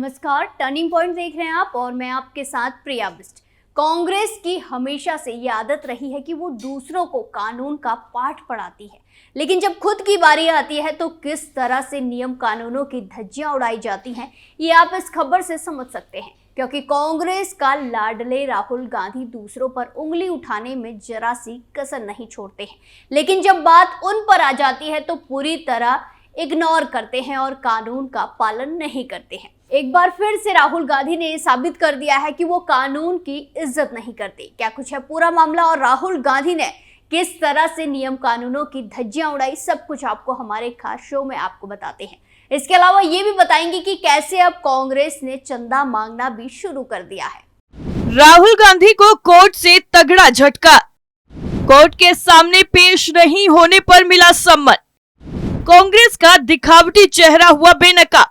नमस्कार, turning point देख रहे हैं आप और मैं आपके साथ प्रिया बिस्ट। कांग्रेस की हमेशा से ये आदत रही है कि वो दूसरों को कानून का पाठ पढ़ाती है, लेकिन जब खुद की बारी आती है तो किस तरह से नियम कानूनों की धज्जियां उड़ाई जाती हैं, ये आप इस खबर से समझ सकते हैं। क्योंकि कांग्रेस का लाडले राहुल गांधी दूसरों पर उंगली उठाने में जरा सी कसर नहीं छोड़ते हैं, लेकिन जब बात उन पर आ जाती है तो पूरी तरह इग्नोर करते हैं और कानून का पालन नहीं करते हैं। एक बार फिर से राहुल गांधी ने साबित कर दिया है कि वो कानून की इज्जत नहीं करते। क्या कुछ है पूरा मामला और राहुल गांधी ने किस तरह से नियम कानूनों की धज्जियां उड़ाई, सब कुछ आपको हमारे खास शो में आपको बताते हैं। इसके अलावा ये भी बताएंगे कि कैसे अब कांग्रेस ने चंदा मांगना भी शुरू कर दिया है। राहुल गांधी को कोर्ट से तगड़ा झटका, कोर्ट के सामने पेश नहीं होने पर मिला सम्मन। कांग्रेस का दिखावटी चेहरा हुआ बेनकाब,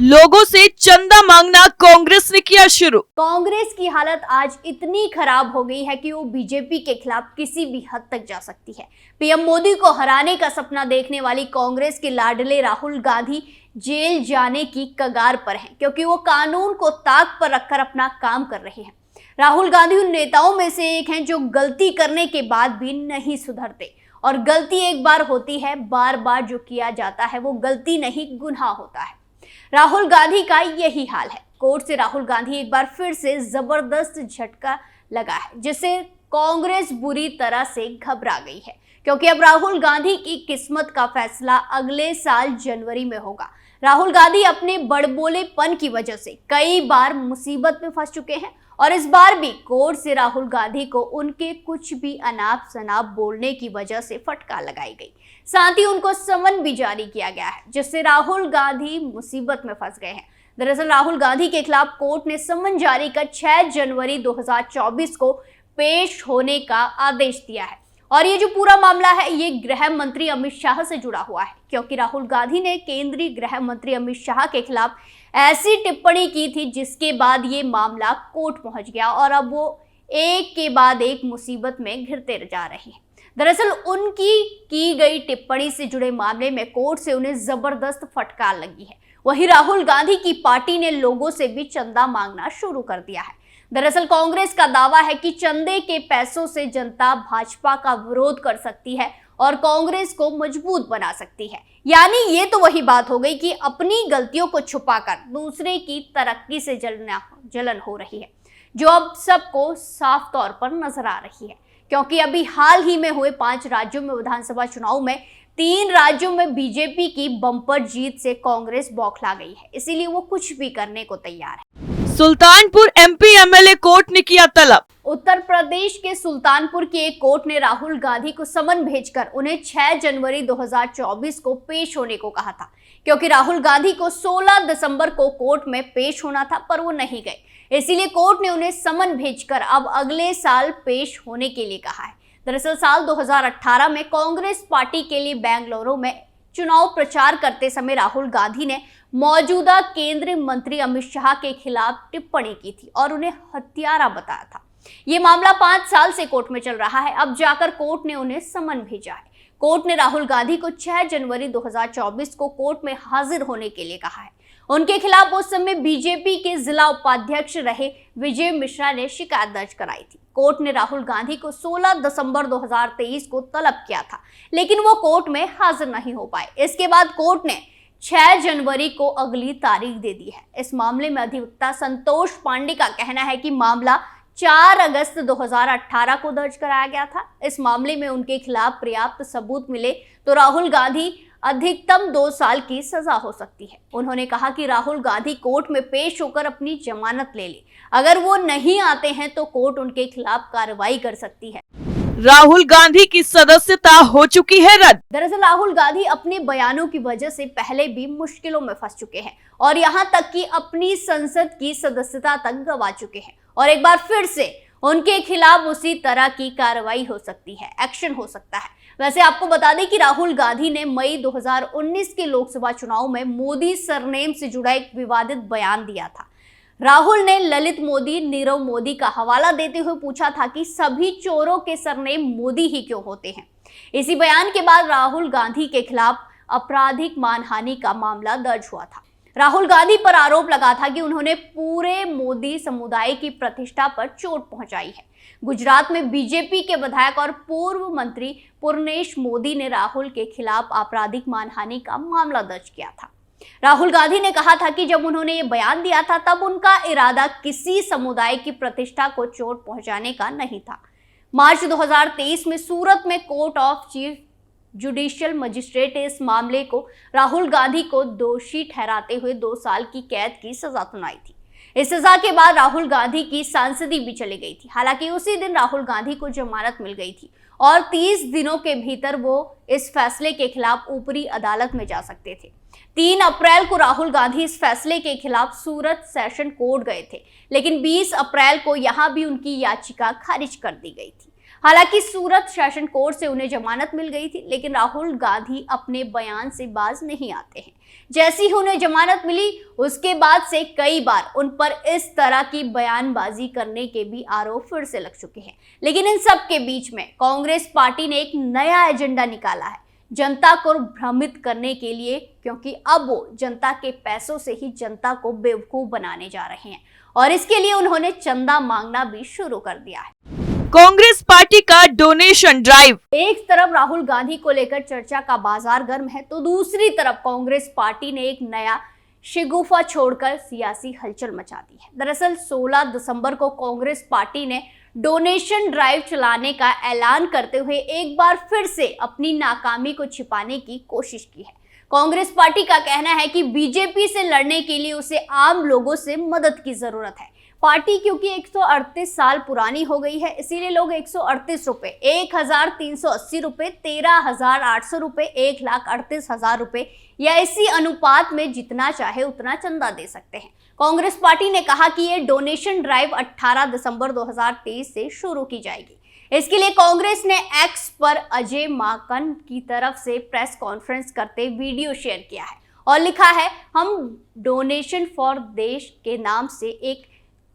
लोगों से चंदा मांगना कांग्रेस ने किया शुरू। कांग्रेस की हालत आज इतनी खराब हो गई है कि वो बीजेपी के खिलाफ किसी भी हद तक जा सकती है। पीएम मोदी को हराने का सपना देखने वाली कांग्रेस के लाडले राहुल गांधी जेल जाने की कगार पर हैं, क्योंकि वो कानून को ताक पर रखकर अपना काम कर रहे हैं। राहुल गांधी उन नेताओं में से एक हैं जो गलती करने के बाद भी नहीं सुधरते, और गलती एक बार होती है, बार बार जो किया जाता है वो गलती नहीं गुनाह होता है। राहुल गांधी का यही हाल है। कोर्ट से राहुल गांधी एक बार फिर से जबरदस्त झटका लगा है, जिससे कांग्रेस बुरी तरह से घबरा गई है, क्योंकि अब राहुल गांधी की किस्मत का फैसला अगले साल जनवरी में होगा। राहुल गांधी अपने बड़बोलेपन की वजह से कई बार मुसीबत में फंस चुके हैं, और इस बार भी कोर्ट से राहुल गांधी को उनके कुछ भी अनाप शनाप बोलने की वजह से फटकार लगाई गई। साथ ही उनको समन भी जारी किया गया है, जिससे राहुल गांधी मुसीबत में फंस गए हैं। दरअसल राहुल गांधी के खिलाफ कोर्ट ने समन जारी कर 6 जनवरी 2024 को पेश होने का आदेश दिया है। और ये जो पूरा मामला है ये गृह मंत्री अमित शाह से जुड़ा हुआ है, क्योंकि राहुल गांधी ने केंद्रीय गृह मंत्री अमित शाह के खिलाफ ऐसी टिप्पणी की थी जिसके बाद ये मामला कोर्ट पहुंच गया, और अब वो एक के बाद एक मुसीबत में घिरते जा रहे हैं। दरअसल उनकी की गई टिप्पणी से जुड़े मामले में कोर्ट से उन्हें जबरदस्त फटकार लगी है। वहीं राहुल गांधी की पार्टी ने लोगों से भी चंदा मांगना शुरू कर दिया है। दरअसल कांग्रेस का दावा है कि चंदे के पैसों से जनता भाजपा का विरोध कर सकती है और कांग्रेस को मजबूत बना सकती है। यानी ये तो वही बात हो गई कि अपनी गलतियों को छुपाकर दूसरे की तरक्की से जलन हो रही है, जो अब सबको साफ तौर पर नजर आ रही है। क्योंकि अभी हाल ही में हुए 5 राज्यों में विधानसभा चुनाव में 3 राज्यों में बीजेपी की बम्पर जीत से कांग्रेस बौखला गई है, इसीलिए वो कुछ भी करने को तैयार है। सुल्तानपुर एमपी एमएलए कोर्ट ने किया तलब। उत्तर प्रदेश के सुल्तानपुर के एक कोर्ट ने राहुल गांधी को समन भेजकर उन्हें 6 जनवरी 2024 को पेश होने को कहा था, क्योंकि राहुल गांधी को 16 दिसंबर को कोर्ट में पेश होना था, पर वो नहीं गए। इसीलिए कोर्ट ने उन्हें समन भेजकर अब अगले साल पेश होने के लिए कहा है। दरअसल साल 2018 में कांग्रेस पार्टी के लिए बेंगलुरु में चुनाव प्रचार करते समय राहुल गांधी ने मौजूदा केंद्रीय मंत्री अमित शाह के खिलाफ टिप्पणी की थी और उन्हें हत्यारा बताया था। ये मामला 5 साल से कोर्ट में चल रहा है। अब जाकर कोर्ट ने उन्हें समन भेजा है। कोर्ट ने राहुल गांधी को 6 जनवरी 2024 को कोर्ट में हाजिर होने के लिए कहा है। उनके खिलाफ उस समय बीजेपी के जिला उपाध्यक्ष रहे विजय मिश्रा ने शिकायत दर्ज कराई थी। कोर्ट ने राहुल गांधी को 16 दिसंबर 2023 को तलब किया था, लेकिन वो कोर्ट में हाजिर नहीं हो पाए। इसके बाद कोर्ट ने 6 जनवरी को अगली तारीख दे दी है। इस मामले में अधिवक्ता संतोष पांडे का कहना है कि मामला 4 अगस्त 2018 को दर्ज कराया गया था। इस मामले में उनके खिलाफ पर्याप्त सबूत मिले तो राहुल गांधी अधिकतम 2 साल की सजा हो सकती है। उन्होंने कहा कि राहुल गांधी कोर्ट में पेश होकर अपनी जमानत ले ले। अगर वो नहीं आते हैं तो कोर्ट उनके खिलाफ कार्रवाई कर सकती है। राहुल गांधी की सदस्यता हो चुकी है रद्द। दरअसल राहुल गांधी अपने बयानों की वजह से पहले भी मुश्किलों में फंस चुके हैं, और यहाँ तक कि अपनी संसद की सदस्यता तक गंवा चुके हैं, और एक बार फिर से उनके खिलाफ उसी तरह की कार्रवाई हो सकती है, एक्शन हो सकता है। वैसे आपको बता दें कि राहुल गांधी ने मई 2019 के लोकसभा चुनाव में मोदी सरनेम से जुड़ा एक विवादित बयान दिया था। राहुल ने ललित मोदी, नीरव मोदी का हवाला देते हुए पूछा था कि सभी चोरों के सरनेम मोदी ही क्यों होते हैं। इसी बयान के बाद राहुल गांधी के खिलाफ आपराधिक मानहानि का मामला दर्ज हुआ था। राहुल गांधी पर आरोप लगा था कि उन्होंने पूरे मोदी समुदाय की प्रतिष्ठा पर चोट पहुंचाई है। गुजरात में बीजेपी के विधायक और पूर्व मंत्री पूर्णेश मोदी ने राहुल के खिलाफ आपराधिक मानहानि का मामला दर्ज किया था। राहुल गांधी ने कहा था कि जब उन्होंने ये बयान दिया था तब उनका इरादा किसी समुदाय की प्रतिष्ठा को चोट पहुंचाने का नहीं था। मार्च 2023 में सूरत में court of chief judicial magistrate इस मामले को राहुल गांधी को दोषी ठहराते हुए 2 साल की कैद की सजा सुनाई थी। इस सजा के बाद राहुल गांधी की सांसदी भी चली गई थी। हालांकि उसी दिन राहुल गांधी को जमानत मिल गई थी और 30 दिनों के भीतर वो इस फैसले के खिलाफ ऊपरी अदालत में जा सकते थे। 3 अप्रैल को राहुल गांधी इस फैसले के खिलाफ सूरत सेशन कोर्ट गए थे, लेकिन 20 अप्रैल को यहां भी उनकी याचिका खारिज कर दी गई थी। हालांकि सूरत सेशन कोर्ट से उन्हें जमानत मिल गई थी, लेकिन राहुल गांधी अपने बयान से बाज नहीं आते हैं। जैसी ही उन्हें जमानत मिली उसके बाद से कई बार उन पर इस तरह की बयानबाजी करने के भी आरोप फिर से लग चुके हैं। लेकिन इन सब के बीच में कांग्रेस पार्टी ने एक नया एजेंडा निकाला है जनता को भ्रमित करने के लिए, क्योंकि अब वो जनता के पैसों से ही जनता को बेवकूफ बनाने जा रहे हैं और इसके लिए उन्होंने चंदा मांगना भी शुरू कर दिया है। कांग्रेस पार्टी का डोनेशन ड्राइव। एक तरफ राहुल गांधी को लेकर चर्चा का बाजार गर्म है, तो दूसरी तरफ कांग्रेस पार्टी ने एक नया शिगुफा छोड़कर सियासी हलचल मचा दी है। दरअसल 16 दिसंबर को कांग्रेस पार्टी ने डोनेशन ड्राइव चलाने का ऐलान करते हुए एक बार फिर से अपनी नाकामी को छिपाने की कोशिश की है। कांग्रेस पार्टी का कहना है कि बीजेपी से लड़ने के लिए उसे आम लोगों से मदद की जरूरत है। पार्टी क्योंकि 138 साल पुरानी हो गई है, इसीलिए लोग 138 रुपए, 1380 रुपए, 13,800 रुपए, 1,38,000 रुपए या इसी अनुपात में जितना चाहे उतना चंदा दे सकते हैं। कांग्रेस पार्टी ने कहा कि ये डोनेशन ड्राइव 18 दिसंबर 2023 से शुरू की जाएगी। इसके लिए कांग्रेस ने एक्स पर अजय माकन की तरफ से प्रेस कॉन्फ्रेंस करते वीडियो शेयर किया है और लिखा है, हम डोनेशन फॉर देश के नाम से एक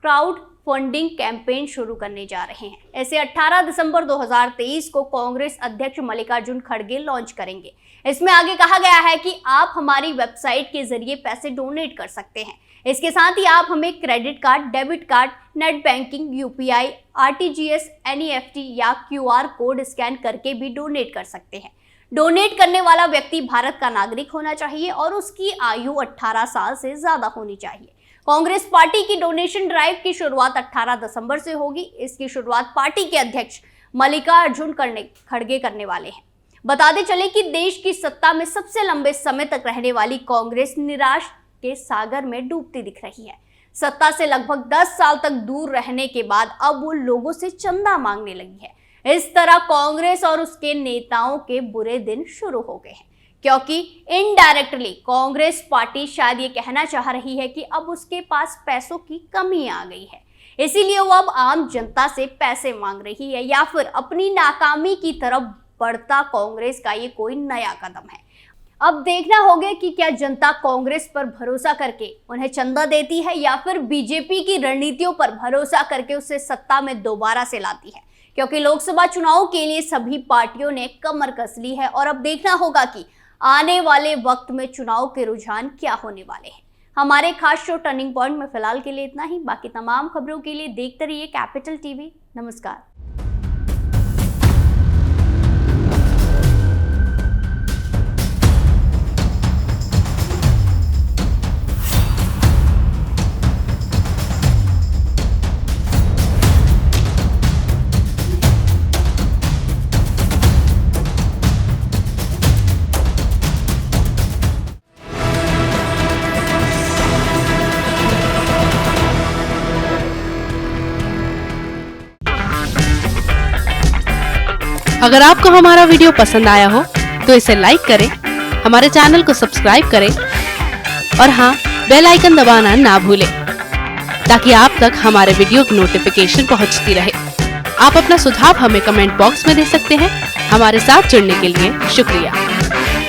क्राउड फंडिंग कैंपेन शुरू करने जा रहे हैं। ऐसे 18 दिसंबर 2023 को कांग्रेस अध्यक्ष मल्लिकार्जुन खड़गे लॉन्च करेंगे। इसमें आगे कहा गया है कि आप हमारी वेबसाइट के जरिए पैसे डोनेट कर सकते हैं। इसके साथ ही आप हमें credit card, debit card, net banking, UPI, RTGS, NEFT या क्यूआर कोड स्कैन करके भी डोनेट कर सकते हैं। डोनेट करने वाला व्यक्ति भारत का नागरिक होना चाहिए और उसकी आयु 18 साल से ज्यादा होनी चाहिए। कांग्रेस पार्टी की डोनेशन ड्राइव की शुरुआत 18 दिसंबर से होगी। इसकी शुरुआत पार्टी के अध्यक्ष मल्लिकार्जुन खड़गे करने वाले हैं। बताते चले कि देश की सत्ता में सबसे लंबे समय तक रहने वाली कांग्रेस निराश के सागर में डूबती दिख रही है। सत्ता से लगभग 10 साल तक दूर रहने के बाद अब वो लोगों से चंदा मांगने लगी है। इस तरह कांग्रेस और उसके नेताओं के बुरे दिन शुरू हो गए हैं, क्योंकि इनडायरेक्टली कांग्रेस पार्टी शायद ये कहना चाह रही है कि अब उसके पास पैसों की कमी आ गई है, इसीलिए वो अब आम जनता से पैसे मांग रही है, या फिर अपनी नाकामी की तरफ बढ़ता कांग्रेस का ये कोई नया कदम है। अब देखना होगा कि क्या जनता कांग्रेस पर भरोसा करके उन्हें चंदा देती है या फिर बीजेपी की रणनीतियों पर भरोसा करके उसे सत्ता में दोबारा से लाती है, क्योंकि लोकसभा चुनाव के लिए सभी पार्टियों ने कमर कस ली है और अब देखना होगा कि आने वाले वक्त में चुनाव के रुझान क्या होने वाले हैं। हमारे खास शो टर्निंग पॉइंट में फिलहाल के लिए इतना ही। बाकी तमाम खबरों के लिए देखते रहिए कैपिटल टीवी। नमस्कार। अगर आपको हमारा वीडियो पसंद आया हो तो इसे लाइक करें, हमारे चैनल को सब्सक्राइब करें और हाँ, बेल आइकन दबाना ना भूलें ताकि आप तक हमारे वीडियो की नोटिफिकेशन पहुंचती रहे। आप अपना सुझाव हमें कमेंट बॉक्स में दे सकते हैं। हमारे साथ जुड़ने के लिए शुक्रिया।